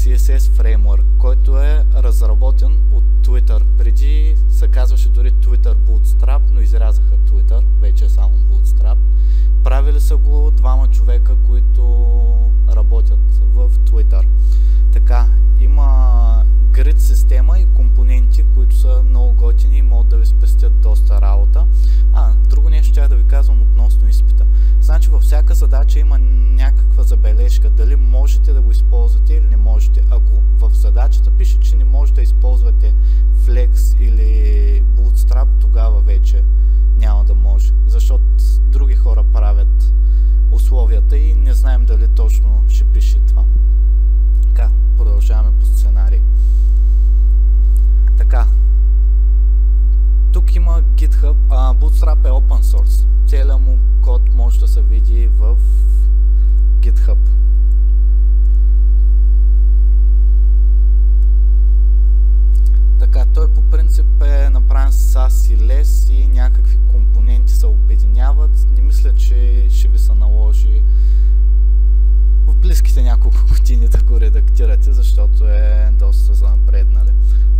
CSS Framework, който е разработен от Twitter. Преди се казваше дори Twitter Bootstrap, но изрязаха Twitter, вече е само Bootstrap. Правили са го двама човека, които работят в Twitter. Така, има grid система и компоненти, които са много готини и могат да ви спестят доста работа. Друго нещо ще да ви казвам относно изпита. Значи във всяка задача има някаква забележка, дали можете да го използвате или не можете. Ако в задачата пише, че не можете да използвате Flex или Bootstrap, тогава вече няма да може, защото други хора правят условията и не знаем дали точно ще пише това. Така, продължаваме по сценарий. Така, тук има GitHub, Bootstrap е open source. Целият му код може да се види в GitHub. Така, той по принцип е направен с SAS и LESS и някакви компоненти се обединяват. Не мисля, че ще ви се наложи в близките няколко години да го редактирате, защото е доста занапреднали.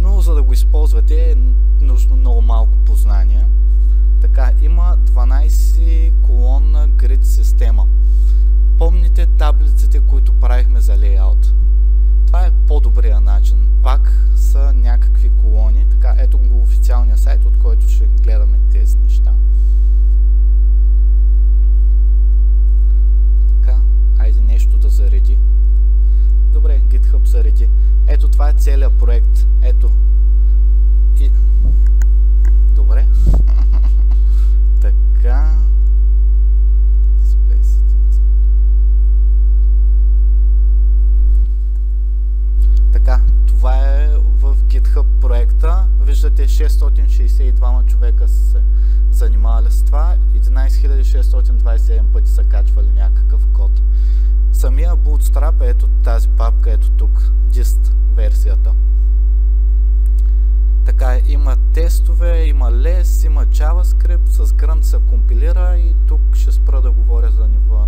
Но за да го използвате е нужно много малко познание. Така, има 12 колонна grid система. Помните таблиците, които правихме за лейаут? Това е по-добрия начин. Пак са някакви колони. Така, ето го официалния сайт, от който ще гледаме тези неща. Така, айде нещо да зареди. Добре, GitHub зареди. Ето това е целият проект. Ето. И... Добре. Така. Display settings. Така, това е в GitHub проекта. Виждате 662 човека се занимавали с това. 11627 пъти са качвали някакъв код. Самия Bootstrap е ето тази папка, ето тук, dist версията. Така, има тестове, има LESS, има JavaScript, с Grunt се компилира и тук ще спра да говоря за ниво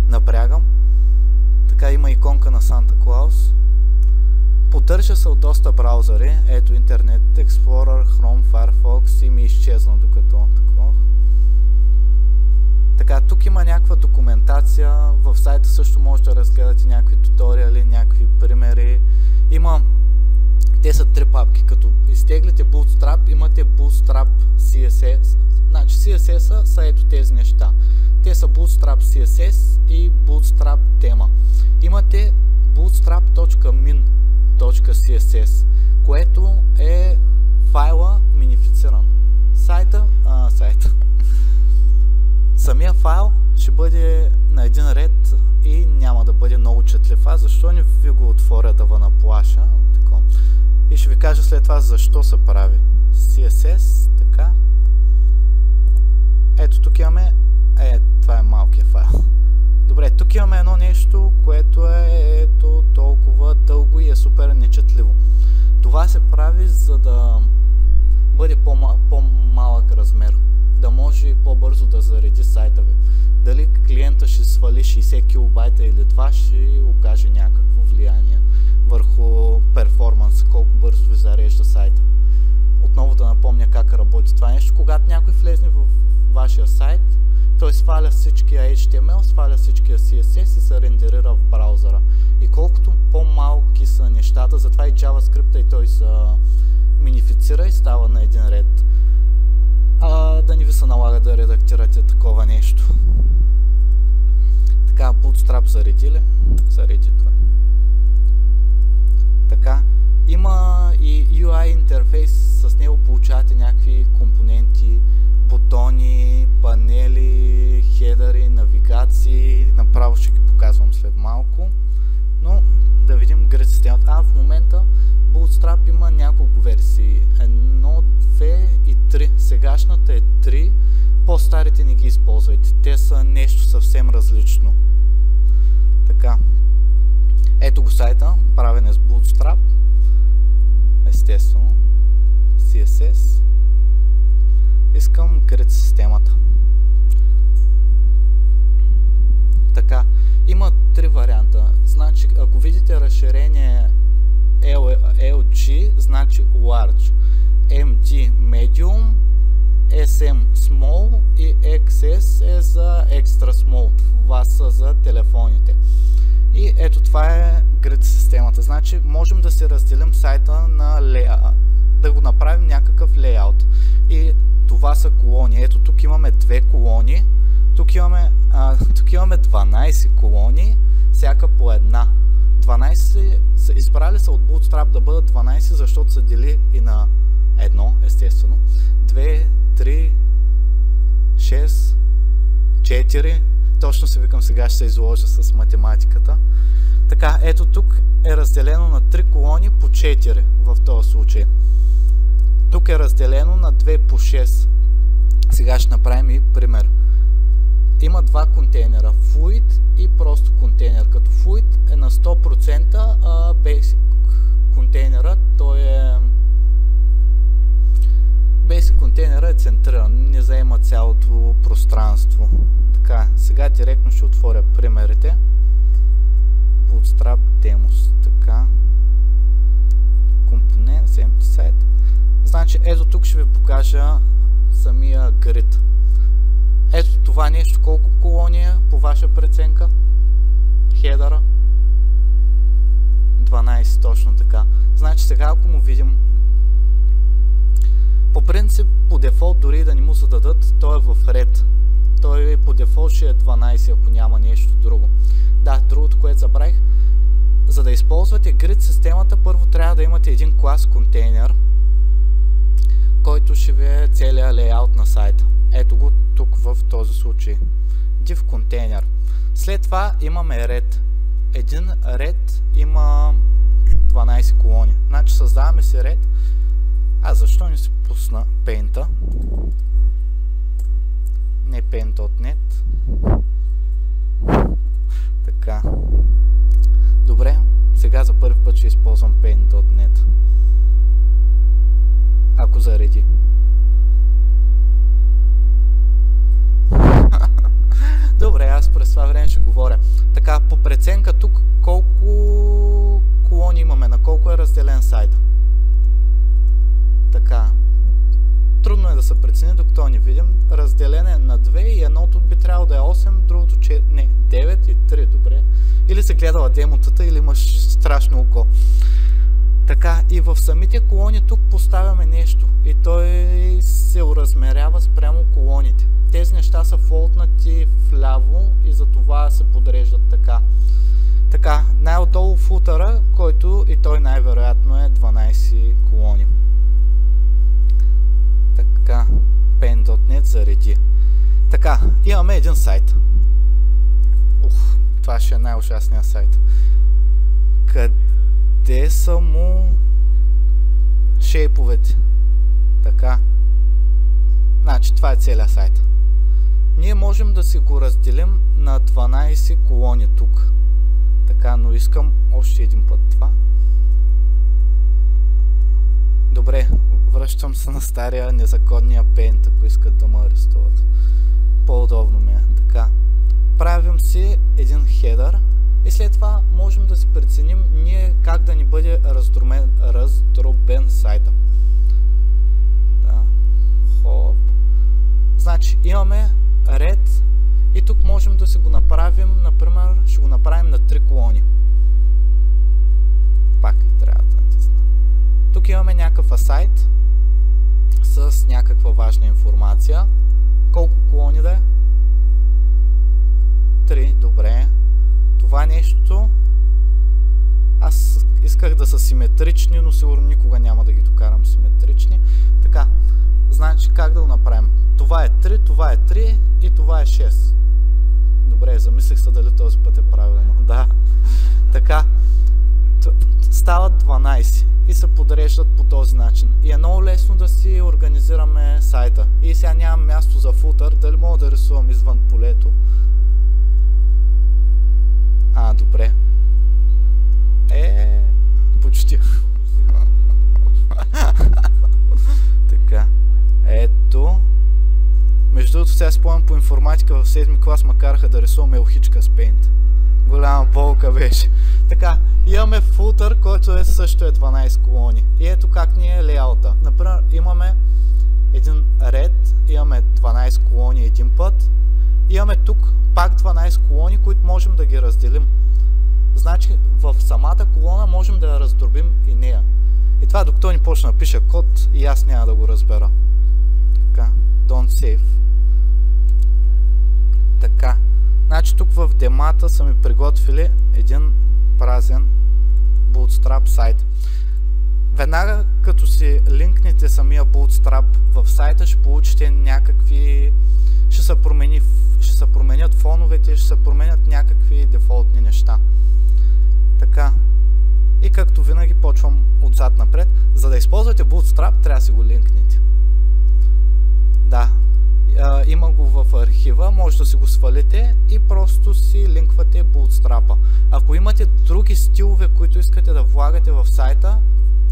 напрягам. Така, има иконка на Santa Claus. Поддържа се от доста браузъри, ето Internet Explorer, Chrome, Firefox и ми изчезна докато такова. Така, тук има някаква документация, в сайта също може да разгледате някакви туториали, някакви примери. Те са три папки, като изтеглите Bootstrap, имате Bootstrap CSS. Значи CSS са ето тези неща. Те са Bootstrap CSS и Bootstrap тема. Имате bootstrap.min.css, което е файла минифициран. Самия файл ще бъде на един ред и няма да бъде много четлив. Защо не ви го отворя да ви наплаша? И ще ви кажа след това защо се прави. CSS, така. Ето тук имаме, това е малкият файл. Добре, тук имаме едно нещо, което е ето толкова дълго и е супер нечетливо. Това се прави, за да бъде по-малък размер, да може по-бързо да зареди сайта ви. Дали клиента ще свали 60 килобайта или 2, ще окаже някакво влияние върху перформанс, колко бързо ви зарежда сайта. Отново да напомня как работи това нещо. Когато някой влезне в вашия сайт, той сваля всички HTML, сваля всички CSS и се рендерира в браузъра. И колкото по-малки са нещата, затова и JavaScript и той се минифицира и става на един ред. Да не ви се налага да редактирате такова нещо. Така, Bootstrap зареди ли? Зареди това. Така, има и UI интерфейс, с него получавате някакви компоненти, бутони, панели, хедъри, навигации. Направо ще ги показвам след малко. Но да видим grid системата. В момента Bootstrap има няколко версии. 1, 2 и 3. Сегашната е 3. По-старите не ги използвайте. Те са нещо съвсем различно. Така. Ето го сайта, правен е с Bootstrap. Естествено. CSS. Искам grid системата. Така. Има три варианта. Значи, ако видите разширение значи large, MD medium, SM small и XS е за extra small. Това са за телефоните. И ето това е grid системата. Значи можем да си разделим сайта на да го направим някакъв лейаут. И това са колони. Ето тук имаме две колони. Тук имаме 12 колони, всяка по една. 12 са избрали са от Bootstrap да бъдат 12, защото са дели и на едно, естествено. 2, 3, 6, 4. Точно си викам, сега ще се изложа с математиката. Така, ето тук е разделено на 3 колони по 4 в този случай. Тук е разделено на 2 по 6. Сега ще направим и пример. Има два контейнера, fluid и просто контейнер. Като fluid е на 100%, а basic контейнера, basic контейнера е центриран, не заема цялото пространство. Така, сега директно ще отворя примерите. Bootstrap Demos. Така. Компонент, empty site. Значи, ето тук ще ви покажа самия grid. Ето това нещо, колко колони е по ваша преценка? Хедъра? 12, точно така. Значи сега ако му видим, по принцип по дефолт дори да не му зададат, той е в ред. Той по дефолт ще е 12, ако няма нещо друго. Да, другото, което забравих, за да използвате grid системата, първо трябва да имате един клас контейнер, който ще ви е целият лейаут на сайта. Ето го тук в този случай. Div контейнер. След това имаме ред. Един ред има 12 колони. Значи създаваме си ред. Защо не си пусна Paint-а? Не Paint.net. Така. Добре, сега за първи път ще използвам Paint.net. Ако зареди. Добре, аз през това време ще говоря. Така, по преценка тук колко колони имаме, на колко е разделен сайта. Така, трудно е да се прецени, докато не видим. Разделен е на 2 и едното би трябвало да е 8, другото 9 и 3, добре. Или се гледала демотата, или имаш страшно око. Така, и в самите колони тук поставяме нещо и той се уразмерява спрямо колоните. Тези неща са фолтнати вляво и затова се подреждат така. Така, най-отдолу футъра, който и той най-вероятно е 12 колони. Така, Paint.net зареди. Така, имаме един сайт. Това ще е най-ужасният сайт. Къде са му шейповете? Така. Значи, това е целият сайт. Ние можем да си го разделим на 12 колони тук. Така, но искам още един път това. Добре, връщам се на стария незаконния Paint, ако искат да ме арестуват. По-удобно ми е. Така. Правим си един хедър и след това можем да си преценим ние как да ни бъде раздробен сайта. Да. Хоп. Значи имаме ред и тук можем да си го направим, например, ще го направим на 3 колони. Пак ли трябва да натисна? Тук имаме някакъв сайт с някаква важна информация. Колко колони да е? 3, добре. Това нещо аз исках да са симетрични, но сигурно никога няма да ги докарам симетрични. Така, значи как да го направим? Това е 3, това е 3 и това е 6. Добре, замислих се дали този път е правилно. Да. Така, стават 12 и се подреждат по този начин. И е много лесно да си организираме сайта. И сега нямам място за футър, дали мога да рисувам извън полето. Добре. Почти. Така. Ето. Между другото, сега спомням по информатика в 7-ми клас ме караха да рисувам елхичка с Paint. Голяма болка беше. Така, имаме футър, който също е 12 колони. И ето как ни е лейаута. Например, имаме един ред, имаме 12 колони един път. Имаме тук пак 12 колони, които можем да ги разделим. Значи в самата колона можем да я раздробим и нея. И това докато ни почне да пише код и аз няма да го разбера. Така, don't save. Така, значи тук в демата са ми приготвили един празен Bootstrap сайт. Веднага като си линкнете самия Bootstrap в сайта, ще получите някакви... Ще се променят фоновете, ще се променят някакви дефолтни неща. Така. И както винаги почвам отзад напред. За да използвате Bootstrap, трябва да си го линкнете. Да. Има го в архива, може да си го свалите и просто си линквате Bootstrap-а. Ако имате други стилове, които искате да влагате в сайта,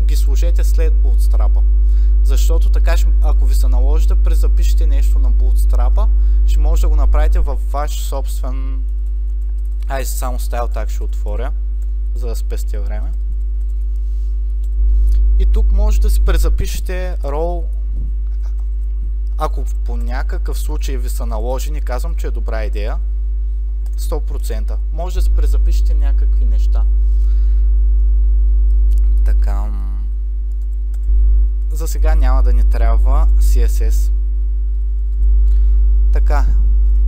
ги сложете след Bootstrap-а. Защото така, ако ви се наложи да презапишете нещо на Bootstrap-а, ще може да го направите във ваш собствен... Айде само StyleTag ще отворя, за да спестя време. И тук може да си презапишете рол. Ако по някакъв случай ви са наложени, казвам, че е добра идея, 100%. Може да си презапишете някакви неща. Така. За сега няма да ни трябва CSS. Така.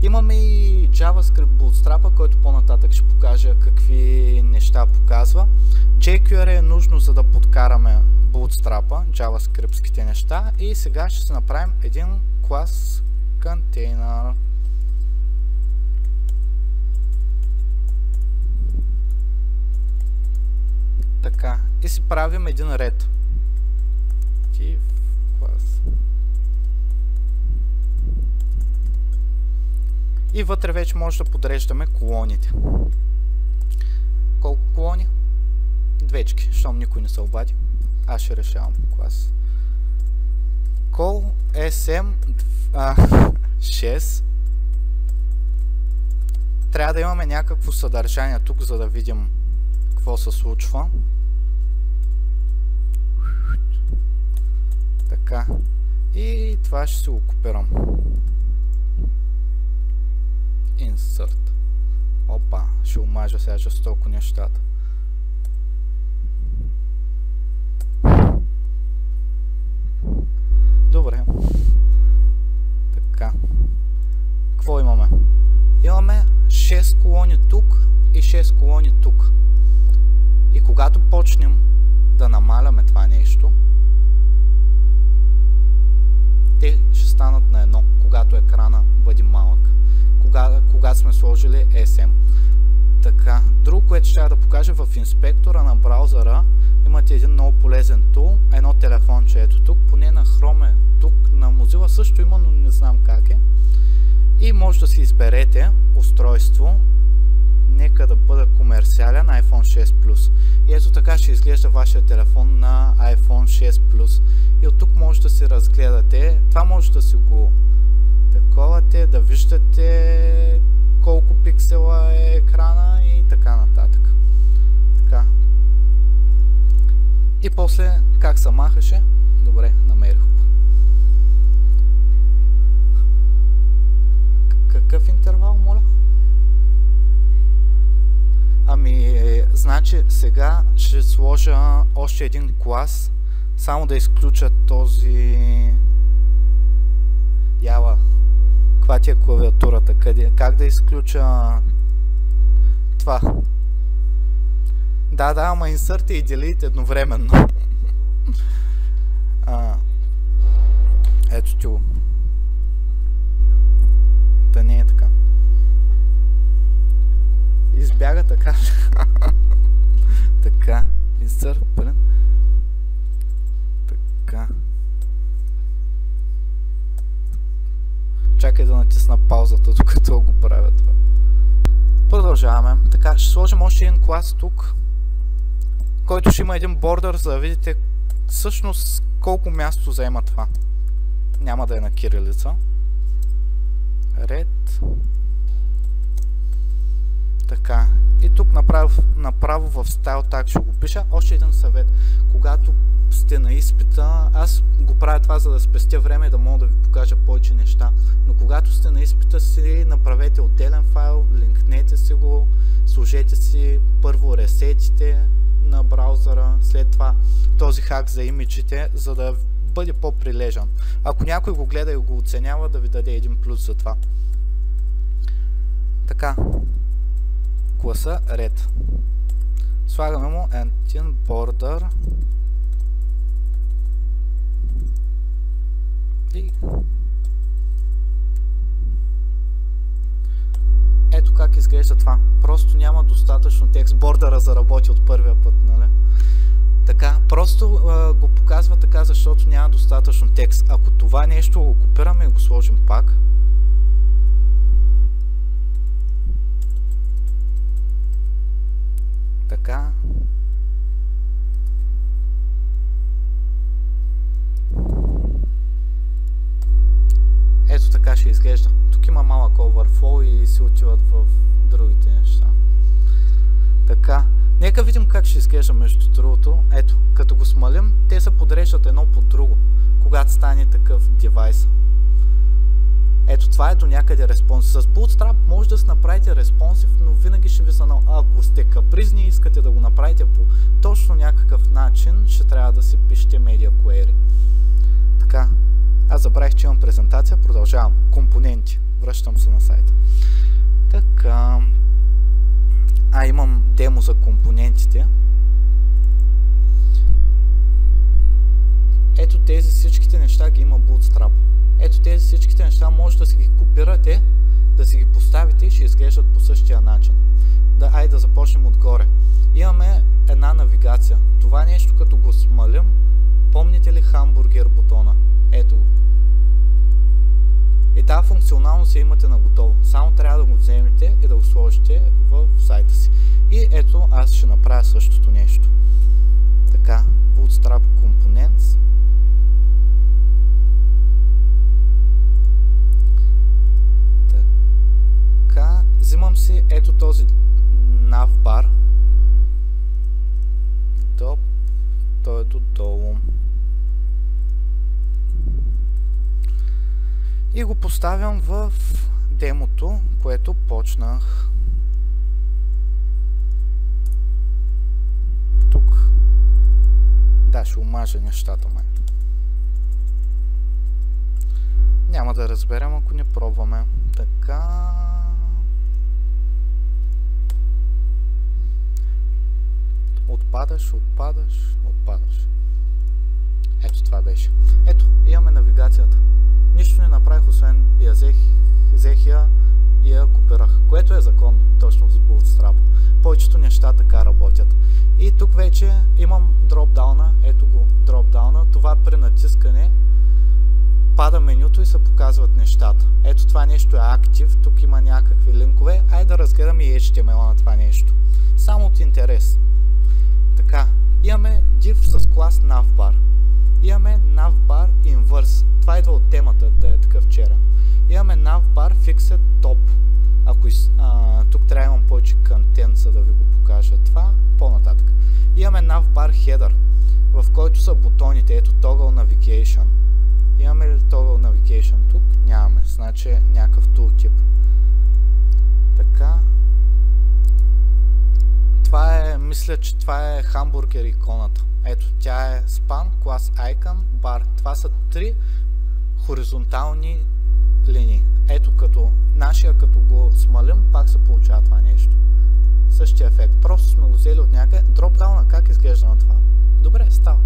Имаме и JavaScript Bootstrap, който по-нататък ще покажа какви неща показва. jQuery е нужно, за да подкараме Bootstrap, JavaScript-ските неща. И сега ще се направим един клас контейнер. Така. И си правим един ред. Клас. И вътре вече може да подреждаме колоните. Колко колони? Двечки, щом никой не се обади. Аз ще решавам клас. Call SM 6. Трябва да имаме някакво съдържание тук, за да видим какво се случва. Така. И това ще си го копирам. Insert. Опа, ще омажа сега жестоко нещата. Добре. Така. Какво имаме? Имаме 6 колони тук и 6 колони тук. И когато почнем да намаляме това нещо, те ще станат на едно, когато екрана бъде малък. Когато сме сложили SM. Така, друго, което ще да покажа в инспектора на браузъра, имате един много полезен тул, едно телефонче ето тук, поне на Chrome е тук, на Mozilla също има, но не знам как е. И може да си изберете устройство, нека да бъде комерциален iPhone 6 Plus. И ето така ще изглежда вашия телефон на iPhone 6 Plus. И от тук може да си разгледате, това може да си го таковате, да виждате колко пиксела е екрана и така нататък. Така. И после как се махаше? Добре, намерих го. Какъв интервал, моля? Ами, значи сега ще сложа още един клас, само да изключа този... Яла, каква ти е клавиатурата? Къде? Как да изключа това? Да, ама insert и delete едновременно. Ето ти го. Да не е така. Избяга така. Така. Insert, пълен. Така. Чакай да натисна паузата, докато го правя това. Продължаваме. Така, ще сложим още един клас тук, който ще има един бордър, за да видите всъщност колко място заема това. Няма да е на кирилица. Ред. Така. И тук направо в Style Tag ще го пиша. Още един съвет. Когато сте на изпита, аз го правя това, за да спестя време и да мога да ви покажа повече неща. Но когато сте на изпита си, направете отделен файл, линкнете си го, сложете си първо ресетите на браузъра, след това този хак за имиджите, за да бъде по-прилежан. Ако някой го гледа и го оценява, да ви даде един плюс за това. Така. Класа Red. Слагаме му един border и ето как изглежда това. Просто няма достатъчно текст. Бордъра заработи от първия път, нали? Така, просто го показва така, защото няма достатъчно текст. Ако това нещо го копираме и го сложим пак, така, ето така ще изглежда. Тук има малък overflow и си отиват в другите неща. Така, нека видим как ще изглежда между другото. Ето, като го смалим, те се подреждат едно по друго, когато стане такъв девайс. Ето, това е до някъде респонсив. С Bootstrap може да си направите респонсив, но винаги ще ви са ако сте капризни и искате да го направите по точно някакъв начин, ще трябва да си пишете Media Query. Така, аз забравих, че имам презентация, продължавам. Компоненти. Връщам се на сайта. Така, имам демо за компонентите. Ето тези всичките неща ги има Bootstrap. Ето тези всичките неща може да си ги копирате, да си ги поставите и ще изглеждат по същия начин. Айде да започнем отгоре. Имаме една навигация. Това нещо като го смалим, помните ли хамбургер бутона? Ето го. И тази функционалност я имате на готово. Само трябва да го вземете и да го сложите в сайта си. И ето аз ще направя същото нещо. Така, Bootstrap Components. Така, взимам си ето този navbar. Той е додолу. И го поставям в демото, което почнах. Тук. Да, ще омажа нещата май. Няма да разберем, ако не пробваме. Така. Отпадаш. Ето това беше. Ето, имаме навигацията. Нищо не направих, освен я взех я и я копирах, което е законно, точно в Bootstrap. Повечето неща така работят. И тук вече имам дропдауна, ето го дропдауна, това при натискане пада менюто и се показват нещата. Ето това нещо е актив, тук има някакви линкове, айде да разгледаме и HTML на това нещо. Само от интерес. Така, имаме div с клас navbar. Имаме navbar inverse. Това идва от темата, да е такъв черен. Имаме navbar fixed top. Ако тук трябва да имам повече контент, за да ви го покажа това, по-нататък. Имаме navbar header, в който са бутоните. Ето toggle navigation. Имаме ли toggle navigation тук? Нямаме. Значи е някакъв tooltip. Така. Това е, мисля, че това е хамбургер иконата. Ето, тя е span, class icon, bar. Това са три хоризонтални линии. Ето, като нашия, като го смалим, пак се получава това нещо. Същия ефект. Просто сме го взели от някъде. Дропдауна, как изглежда на това? Добре, става.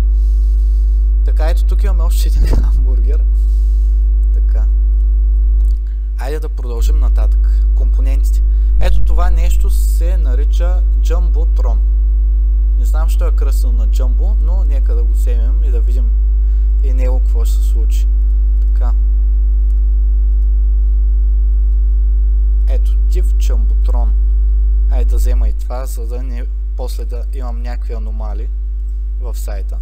Така, ето тук имаме още един хамбургер. Така. Айде да продължим нататък. Компонентите. Ето това нещо се нарича Jumbotron. Не знам, що е кръстено на Jumbo, но нека да го вземем и да видим и него какво ще се случи. Така. Ето, div Jumbotron. Айде да взема и това, за да не после да имам някакви аномалии в сайта.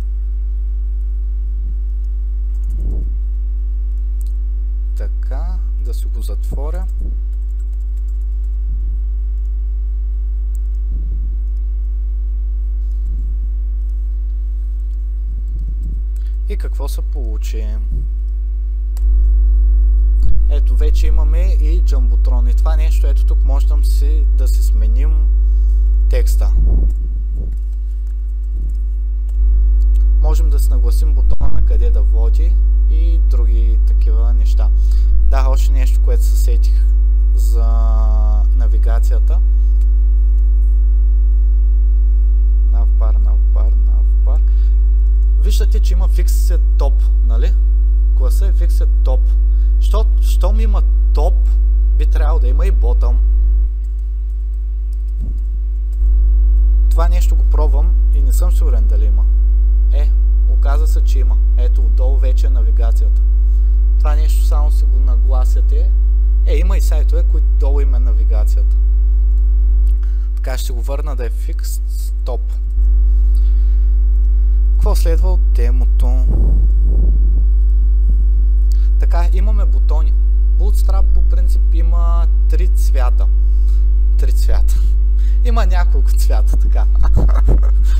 Така, да си го затворя. И какво се получи? Ето вече имаме и Jumbotron. И това нещо, ето тук можем да си сменим текста. Можем да си нагласим бутона на къде да води и други такива неща. Да, още нещо, което се сетих за навигацията. Навбар. Виждате, че има Fixed Top, нали? Класа е Fixed Top. Щом има топ, би трябвало да има и bottom. Това нещо го пробвам и не съм сигурен дали има. Оказа се, че има. Ето, отдолу вече е навигацията. Това нещо само си го нагласяте. Има и сайтове, които долу има навигацията. Така ще го върна да е Fixed Top. Какво следва от демото? Така, имаме бутони. Bootstrap по принцип има 3 цвята. 3 цвята. Има няколко цвята, така.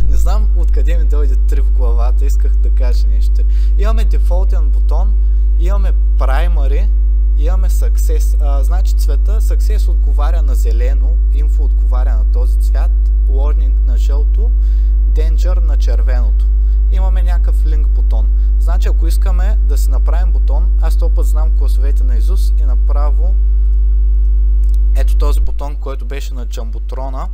Не знам откъде ми дойде 3 в главата, исках да кажа нещо. Имаме дефолтен бутон, имаме primary, имаме success. Значи цвета success отговаря на зелено, info отговаря на този цвят, warning на жълто, danger на червеното. Имаме някакъв link бутон. Значи ако искаме да си направим бутон, аз този път знам класовете на Изус и направо ето този бутон, който беше на Jumbotron,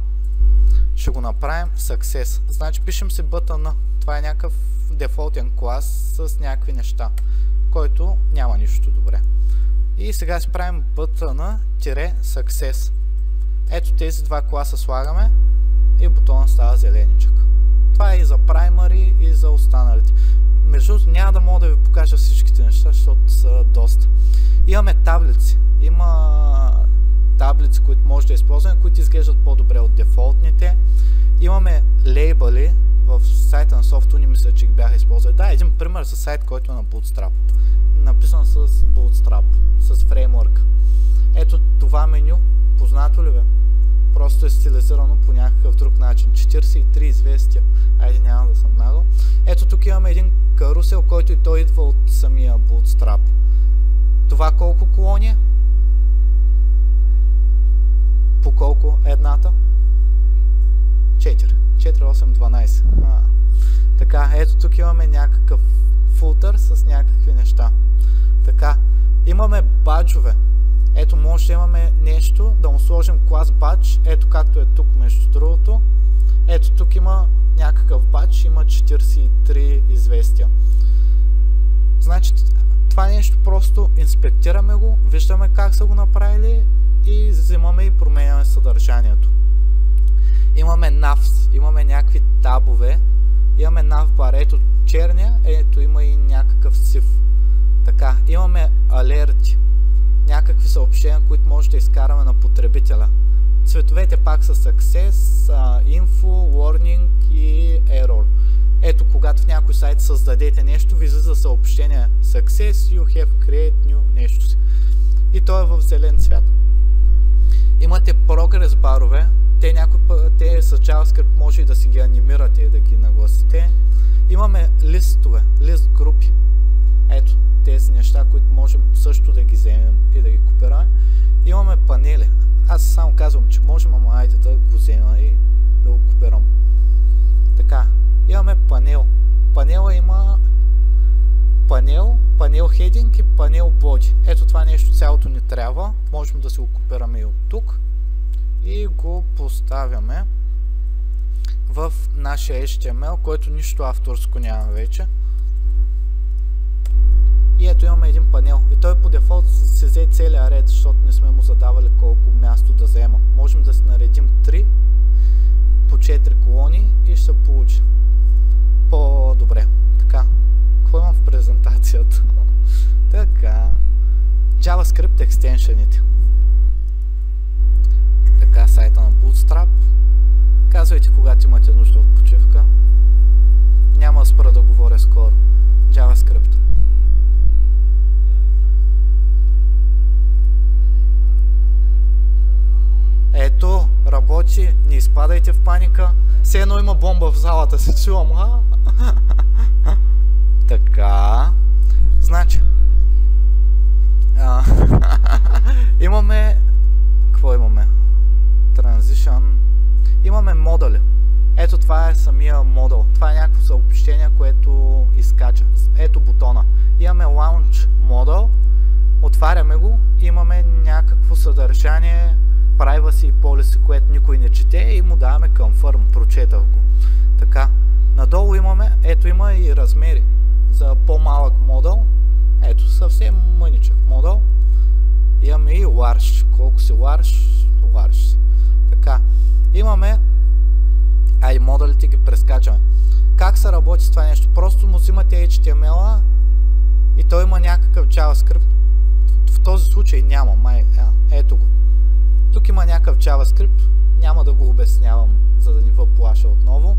ще го направим Success. Значи пишем си бутона. Това е някакъв дефолтен клас с някакви неща, който няма нищо добре. И сега си правим бутона-Success. Ето тези два класа слагаме и бутона става зеленичък. Това е и за primary и за останалите. Между другото няма да мога да ви покажа всичките неща, защото са доста. Имаме таблици. Има таблици, които може да използваме, които изглеждат по-добре от дефолтните. Имаме лейбъли. В сайта на Softuni мисля, че ги бяха използвали. Да, един пример за сайт, който е на Bootstrap. Написан с Bootstrap, с фреймворк. Ето това меню, познато ли бе? Просто е стилизирано по някакъв друг начин. 43 известия. Айде, няма да съм нагъл. Ето тук имаме един карусел, който и той идва от самия Bootstrap. Това колко колони е? По колко едната? 4. 4, 8, 12. Така, ето тук имаме някакъв фултър с някакви неща. Така, имаме баджове. Ето може да имаме нещо, да му сложим клас бадж, ето както е тук между другото. Ето тук има някакъв бадж, има 43 известия. Значи това нещо просто инспектираме го, виждаме как са го направили и взимаме и променяме съдържанието. Имаме navs, имаме някакви табове, имаме navbar, ето черния, ето има и някакъв сив. Така, имаме алерти, някакви съобщения, които може да изкараме на потребителя. Цветовете пак са success, info, warning и error. Ето, когато в някой сайт създадете нещо, ви излиза съобщение success, you have create new нещо си. И то е в зелен цвят. Имате прогрес барове, те с JavaScript може и да си ги анимирате и да ги нагласите. Имаме листове, лист групи. Ето тези неща, които можем също да ги вземем и да ги копираме. Имаме панели. Аз само казвам, че можем, ама айде да го взема и да го копирам. Така, имаме панел. Панела има панел heading и панел body. Ето това нещо цялото ни трябва. Можем да си го копираме и от тук. И го поставяме в нашия HTML, който нищо авторско няма вече. И ето имаме един панел. И той по дефолт се взе целия ред, защото не сме му задавали колко място да взема. Можем да си наредим 3 по 4 колони и ще се получи по-добре. Така, какво имам в презентацията? Така, JavaScript екстеншените. Така, сайта на Bootstrap. Казвайте, когато имате нужда от почивка. Няма да спра да говоря скоро. JavaScript. Ето, работи, не изпадайте в паника. Все едно има бомба в залата, се чувам. Така, значи, имаме, какво имаме? Transition, имаме модули. Ето това е самия модул. Това е някакво съобщение, което изкача. Ето бутона. Имаме Launch модул, отваряме го, имаме някакво съдържание, Privacy Policy, което никой не чете и му даваме Confirm, прочетах го. Така, надолу имаме, ето има и размери за по-малък модул. Ето съвсем мъничък модул. Имаме и Large. Колко си Large. Така, имаме айде модулите ги прескачаме. Как се работи с това нещо? Просто му взимате HTML-а и той има някакъв JavaScript. В този случай няма. Ето го. Тук има някакъв JavaScript. Няма да го обяснявам, за да ни въплаша отново.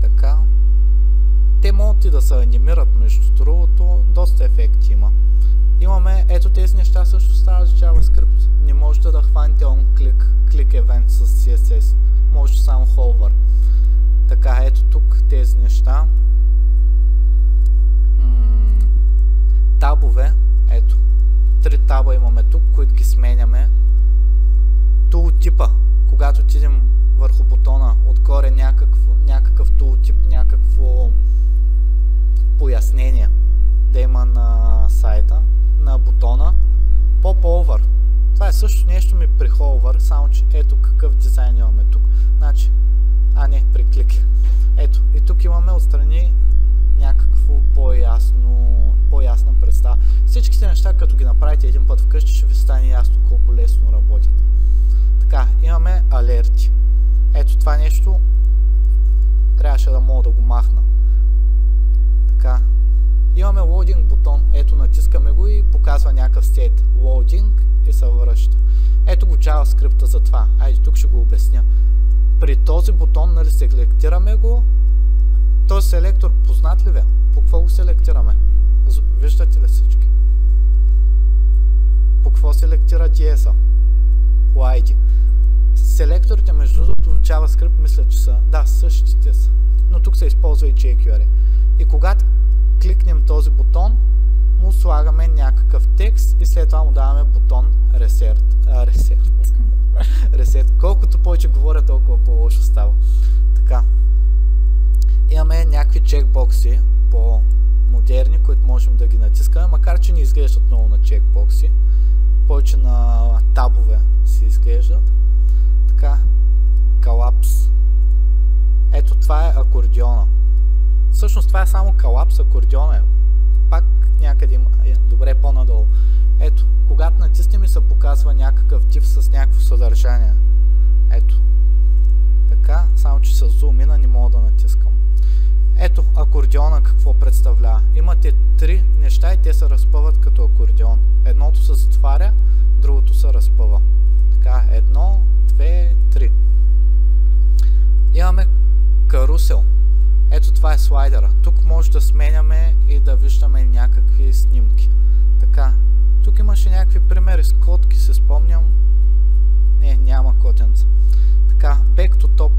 Така. Те могат и да се анимират, между другото. Доста ефекти има. Имаме, ето тези неща също стават с JavaScript. Не можете да хванете onClick event с CSS. Можете само hover. Така, ето тук тези неща. Табове, ето. 3 таба имаме тук, които ги сменяме. Tooltip-а. Когато отидем върху бутона, отгоре някакъв tooltip, някакво пояснение да има на сайта, на бутона. Pop-over. Това е също нещо ми при hover, само че ето какъв дизайн имаме тук. Значи, при клик. Ето, и тук имаме отстрани някакво по-ясна представа. Всичките неща, като ги направите един път вкъщи, ще ви стане ясно колко лесно работят. Така, имаме алерти. Ето това нещо трябваше да мога да го махна. Така, имаме loading бутон. Ето натискаме го и показва някакъв state. Loading и се връща. Ето го JavaScript-а за това. Айде, тук ще го обясня. При този бутон, нали, селектираме го. Този селектор познат ли ви? По какво го селектираме? Виждате ли всички? По какво селектира DS-а? По ID. Селекторите, между другото, в JavaScript мисля, че са, да, същите са. Но тук се използва и jQuery. И когато кликнем този бутон, му слагаме някакъв текст и след това му даваме бутон Reset. Reset. Колкото повече говоря, толкова по-лошо става. Така. Имаме някакви чекбокси по-модерни, които можем да ги натискаме, макар че не изглеждат много на чекбокси. Повече на табове си изглеждат. Така. Collapse. Ето това е акордеона. Всъщност това е само collapse, акордеона е. Пак някъде има. Добре, по-надолу. Ето, когато натиснем и се показва някакъв div с някакво съдържание. Ето. Така, само че с зум-ина не мога да натискам. Ето, акордеона какво представлява. Имате 3 неща и те се разпъват като акордеон. Едното се затваря, другото се разпъва. Така, 1, 2, 3. Имаме карусел. Ето това е слайдера. Тук може да сменяме и да виждаме някакви снимки. Така, тук имаше някакви примери с котки, се спомням. Не, няма котенца. Така, back to top.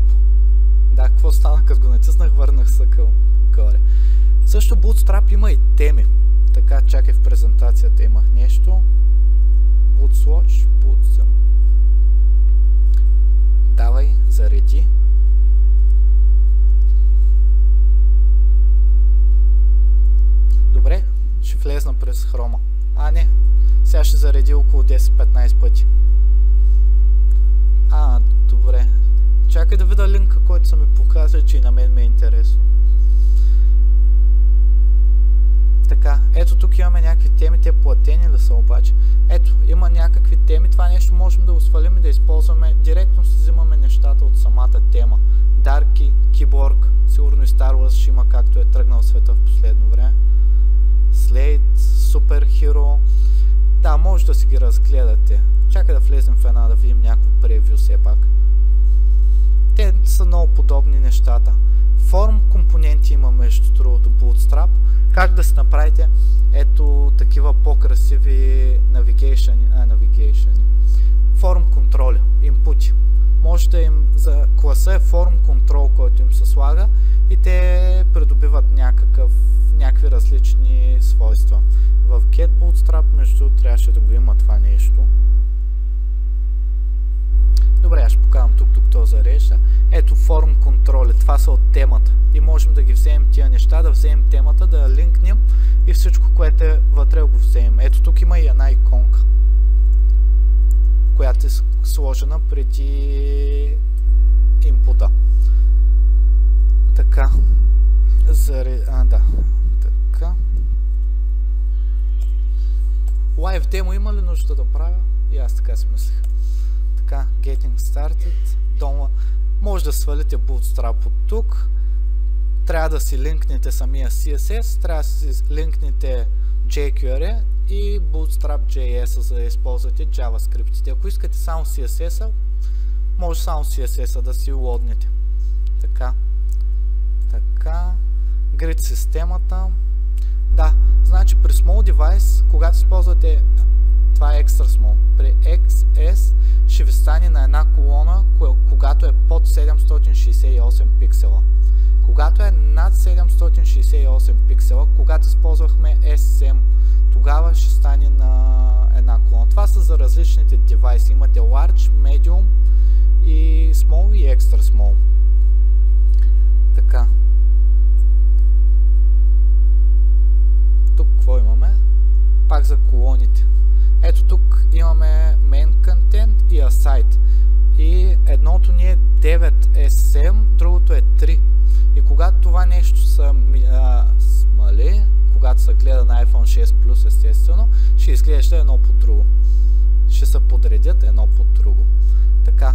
Да, какво стана, като го натиснах, върнах се към горе. Също Bootstrap има и теми. Така, чакай, в презентацията имах нещо. Bootwatch, Bootstrap. Давай, зареди. Добре, ще влезна през хрома. Не, сега ще зареди около 10-15 пъти. Добре. Чакай да видя линка, който са ми показали, че и на мен ми е интересно. Така, ето тук имаме някакви теми, те платени ли са обаче? Ето, има някакви теми, това нещо можем да го свалим и да използваме. Директно си взимаме нещата от самата тема. Darky, Keyboard, сигурно и Star Wars ще има, както е тръгнал света в последно време. Slate, Superhero. Да, може да си ги разгледате. Чакай да влезем в една, да видим някакво превю все пак. Те са много подобни нещата. Форм компоненти има между другото Bootstrap. Как да си направите ето такива по-красиви навигейшъни. Форм контроли, инпути. Може да им за класа плюса е форм контрол, който им се слага и те придобиват някакви различни свойства. В Get Bootstrap между трябваше да го има това нещо. Добре, аз ще покажам тук, докато зарежда. Ето форм контроли, това са от темата. И можем да ги вземем тия неща, да вземем темата, да я линкнем и всичко, което е вътре го вземем. Ето тук има и една иконка, която е сложена преди инпута. Така. Да. Така. Live demo има ли нужда да правя? И аз така си мислех. Така, Getting Started. Дома. Може да свалите Bootstrap от тук. Трябва да си линкнете самия CSS, трябва да си линкнете jQuery и Bootstrap.js, за да използвате JavaScript. Ако искате само CSS-а, може само CSS-а да си лоднете. Така. Така. Grid системата. Да, значи при Small Device, когато използвате, това е Extra Small, при XS ще ви стане на една колона, когато е под 768 пиксела. Когато е над 768 пиксела, когато използвахме SM, тогава ще стане на една колона. Това са за различните девайси. Имате Large, Medium и Small и Extra Small. Така. Тук какво имаме? Пак за колоните. Ето тук имаме Main Content и Aside. И едното ни е 9SM, другото е 3. И когато това нещо смали, когато се гледа на iPhone 6 Plus, естествено, ще изглежда едно по друго. Ще се подредят едно по друго. Така,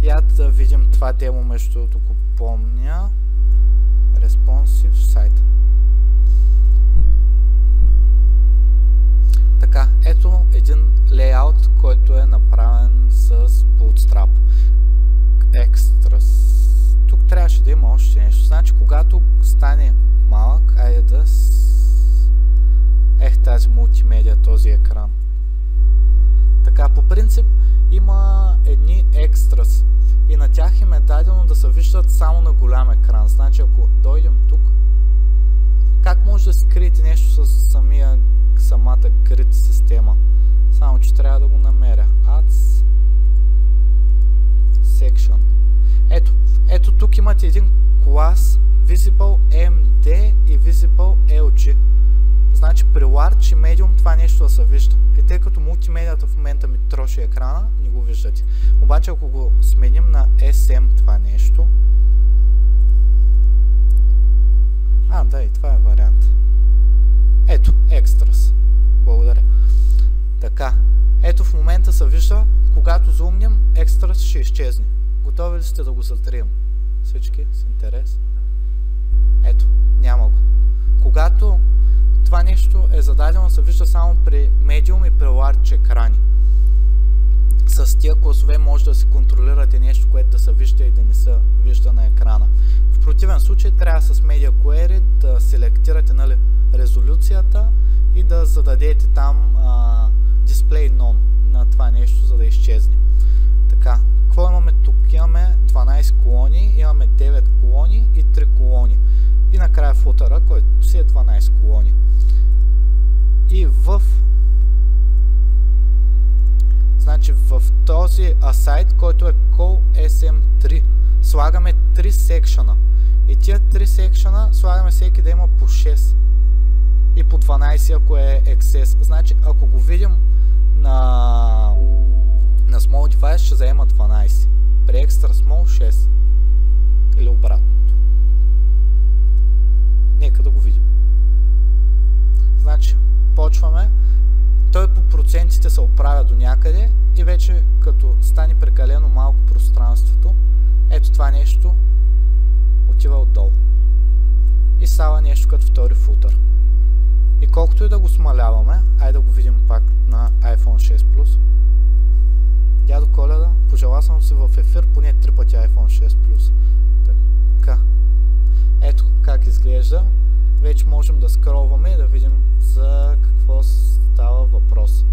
я да видим това демо, между другото го помня. Responsive Site. Така, ето един лейаут, който е направен с Bootstrap. Extras. Тук трябваше да има още нещо. Значи, когато стане малък, айде да тази мултимедия, този екран. Така, по принцип има едни Extras и на тях им е дадено да се виждат само на голям екран. Значи, ако дойдем тук, как може да скриете нещо с самата grid система? Само, че трябва да го намеря. Ads Section. Ето тук имате един клас Visible MD и Visible LG. Значи при Large и Medium това нещо да се вижда. И тъй като мултимедията в момента ми троши екрана, не го виждате. Обаче ако го сменим на SM това нещо, да, и това е вариант. Ето, Extras. Благодаря. Така, ето в момента се вижда, когато зумнем, Extras ще изчезне. Готови ли сте да го затрием? Всички с интерес? Ето, няма го. Когато това нещо е зададено, се вижда само при Medium и при Large екрани. С тия класове може да си контролирате нещо, което да се вижда и да не се вижда на екрана. В противен случай трябва с Media Query да селектирате, нали, резолюцията и да зададете там Display None на това нещо, за да изчезне. Така, какво имаме тук? Имаме 12 колони, имаме 9 колони и 3 колони. И накрая футъра, който си е 12 колони. И значи в този Aside, който е Call SM3, слагаме 3 секшена. И тия 3 секшена слагаме всеки да има по 6. И по 12, ако е XS. Значи, ако го видим на Small Device, ще заема 12. При Extra Small 6. Или обратното. Нека да го видим. Значи, почваме. Той по процентите се оправя до някъде и вече като стане прекалено малко пространството, ето това нещо отива отдолу. И става нещо като втори футър. И колкото и да го смаляваме, айде да го видим пак на iPhone 6 Plus. Дядо Коледа, пожела съм се в ефир поне 3 пъти iPhone 6 Plus. Така. Ето как изглежда. Вече можем да скролваме и да видим за какво става въпрос.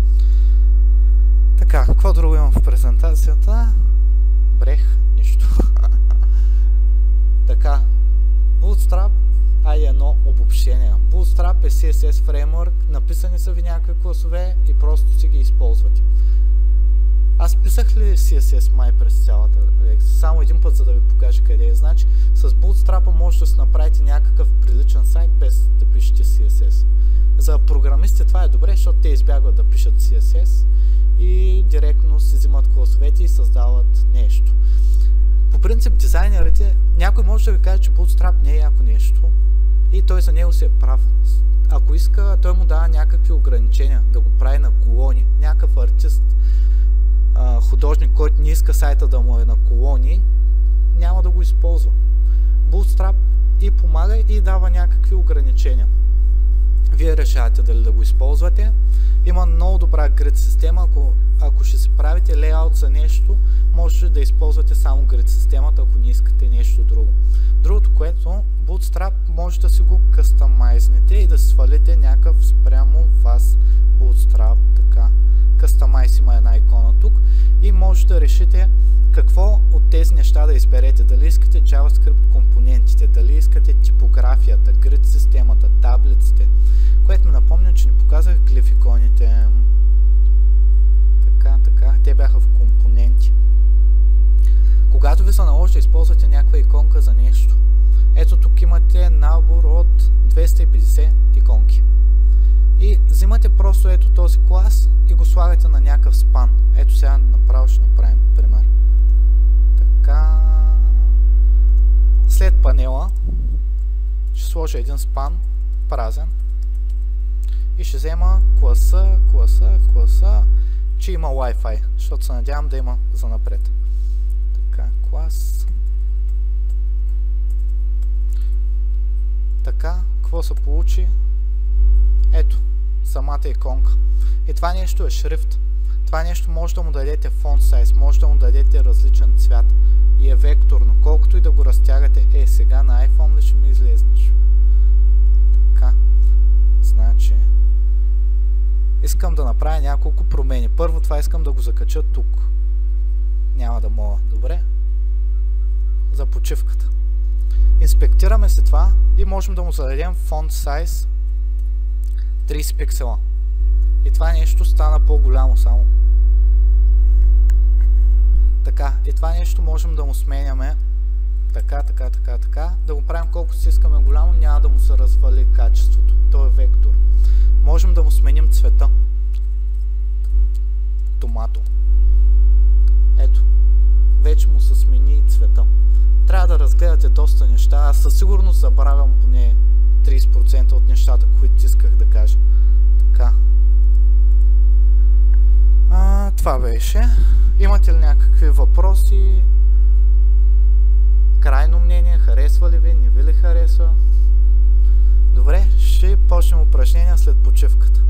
Така, какво друго имам в презентацията? Брех, нищо. Така, Bootstrap, едно обобщение. Bootstrap е CSS фреймворк, написани са ви някакви класове и просто си ги използвате. Аз писах ли CSS май през цялата лекция? Само един път, за да ви покажа къде е. Значи, с Bootstrap може да си направите някакъв приличен сайт, без да пишете CSS. За програмистите това е добре, защото те избягват да пишат CSS и директно си взимат класовете и създават нещо. По принцип, дизайнерите, някой може да ви каже, че Bootstrap не е яко нещо и той за него си е прав. Ако иска, той му дава някакви ограничения, да го прави на колони. Някакъв артист, художник, който не иска сайта да му е на колони, няма да го използва. Bootstrap и помага и дава някакви ограничения. Вие решавате дали да го използвате. Има много добра grid система. Ако ще си правите лейаут за нещо, може да използвате само grid системата, ако не искате нещо друго. Другото, което Bootstrap може да си го кастомайзнете и да свалите някакъв спрямо вас Bootstrap. Така. Customize има една икона тук и може да решите какво от тези неща да изберете. Дали искате JavaScript компонентите, дали искате типографията, grid системата, таблиците, което ми напомня, че ни показах глификоните. Така, те бяха в компоненти. Когато ви се наложи да използвате някаква иконка за нещо, ето тук имате набор от 250 иконки. И взимате просто ето този клас и го слагате на някакъв спан. Ето сега направо ще направим пример. Така. След панела ще сложа един спан, празен. И ще взема класа, че има Wi-Fi, защото се надявам да има за напред. Така, клас. Така, какво се получи? Ето, самата иконка. И това нещо е шрифт. Това нещо може да му дадете font size, може да му дадете различен цвят. И е векторно. Колкото и да го разтягате, сега на iPhone ли ще ми излезнеш? Така. Значи, искам да направя няколко промени. Първо това искам да го закача тук. Няма да мога. Добре. За почивката. Инспектираме се това и можем да му зададем font size 30 пиксела. И това нещо стана по-голямо само. Така. И това нещо можем да му сменяме така. Да го правим колкото си искаме голямо, няма да му се развали качеството. То е вектор. Можем да му сменим цвета. Томато. Ето. Вече му се смени и цвета. Трябва да разгледате доста неща. Аз със сигурност забравям поне 30% от нещата, които исках да кажа. Така. Това беше. Имате ли някакви въпроси? Крайно мнение? Харесва ли ви? Не ви ли харесва? Добре, ще почнем упражнения след почивката.